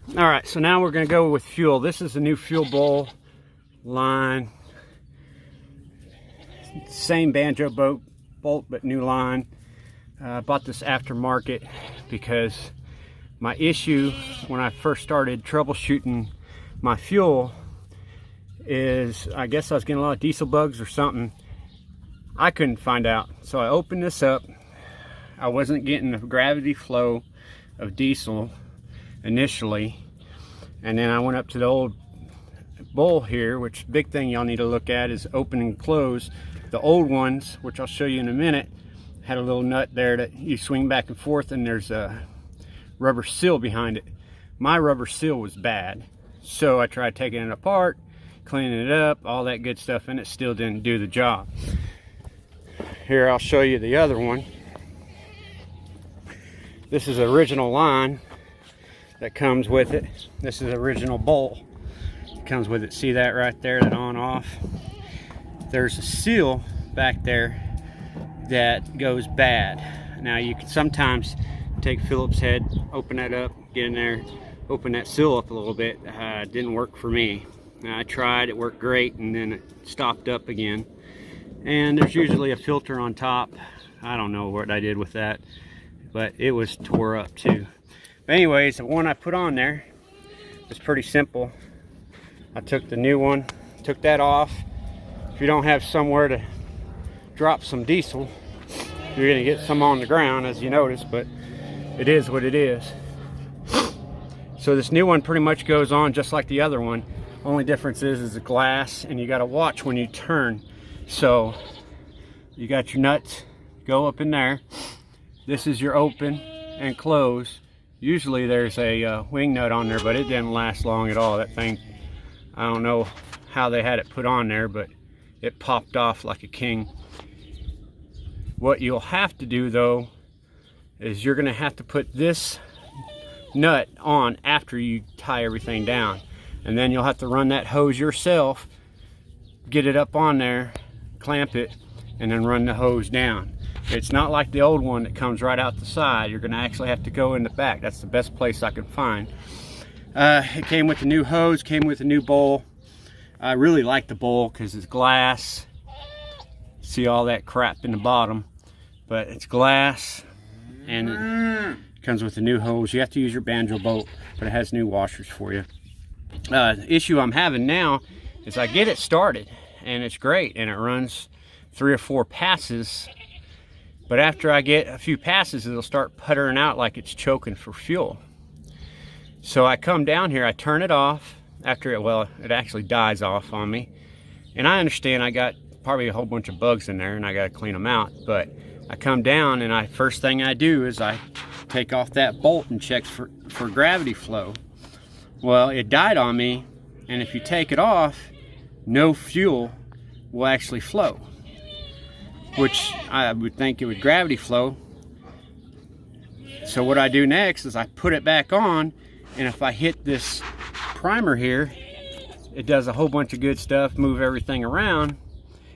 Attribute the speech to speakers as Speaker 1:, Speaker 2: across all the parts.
Speaker 1: All right, so now we're gonna go with fuel. This is a new fuel bowl line. Same banjo bolt, but new line. I bought this aftermarket because my issue when I first started troubleshooting my fuel is, I guess I was getting a lot of diesel bugs or something. I couldn't find out. So I opened this up. I wasn't getting the gravity flow of diesel initially. And then I went up to the old bowl here, which big thing y'all need to look at is open and close. The old ones, which I'll show you in a minute, had a little nut there that you swing back and forth, and there's a rubber seal behind it. My rubber seal was bad, so I tried taking it apart, cleaning it up, all that good stuff, and it still didn't do the job. Here, I'll show you the other one. This is original line that comes with it. This is original bowl. It comes with it. See that right there, that on off? There's a seal back there that goes bad. Now you can sometimes take Phillips head, open that up, get in there, open that seal up a little bit. It didn't work for me. I tried, it worked great, and then it stopped up again. And there's usually a filter on top. I don't know what I did with that, but it was tore up too. But anyways, the one I put on there was pretty simple. I took the new one, took that off. If you don't have somewhere to drop some diesel, you're gonna get some on the ground, as you notice, but it is what it is. So this new one pretty much goes on just like the other one. Only difference is the glass, and you gotta watch when you turn. So you got your nuts, go up in there. This is your open and close. Usually there's a wing nut on there, but it didn't last long at all. That thing, I don't know how they had it put on there, but it popped off like a king. What you'll have to do though is you're gonna have to put this nut on after you tie everything down, and then you'll have to run that hose yourself, get it up on there, clamp it, and then run the hose down. It's not like the old one that comes right out the side. You're gonna actually have to go in the back. That's the best place I could find. It came with a new hose, came with a new bowl. I really like the bowl because it's glass. See all that crap in the bottom, but it's glass, and it comes with a new hose. You have to use your banjo bolt, but it has new washers for you. The issue I'm having now is I get it started and it's great and it runs 3 or 4 passes, but after I get a few passes it'll start puttering out like it's choking for fuel. So I come down here, I turn it off after it actually dies off on me, and I understand I got probably a whole bunch of bugs in there and I got to clean them out, but I come down and first thing I do is I take off that bolt and check for gravity flow. Well, it died on me, and if you take it off, no fuel will actually flow, which I would think it would gravity flow. So what I do next is I put it back on, and if I hit this primer here, it does a whole bunch of good stuff, move everything around,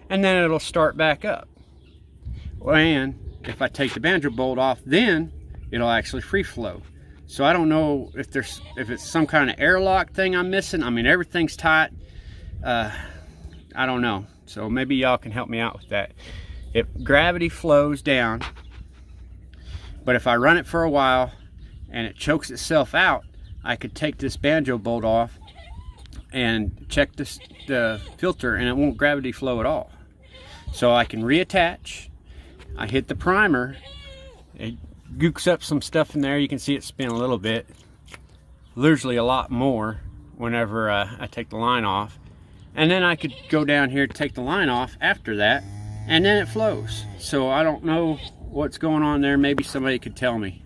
Speaker 1: and then it'll start back up. And if I take the banjo bolt off, then it'll actually free flow. So I don't know if it's some kind of airlock thing I'm missing. I mean, everything's tight. I don't know. So maybe y'all can help me out with that. If gravity flows down, but if I run it for a while and it chokes itself out, I could take this banjo bolt off and check the filter, and it won't gravity flow at all. So I can reattach. I hit the primer. It gooks up some stuff in there. You can see it spin a little bit. Usually a lot more whenever I take the line off. And then I could go down here, take the line off after that, and then it flows. So I don't know what's going on there. Maybe somebody could tell me.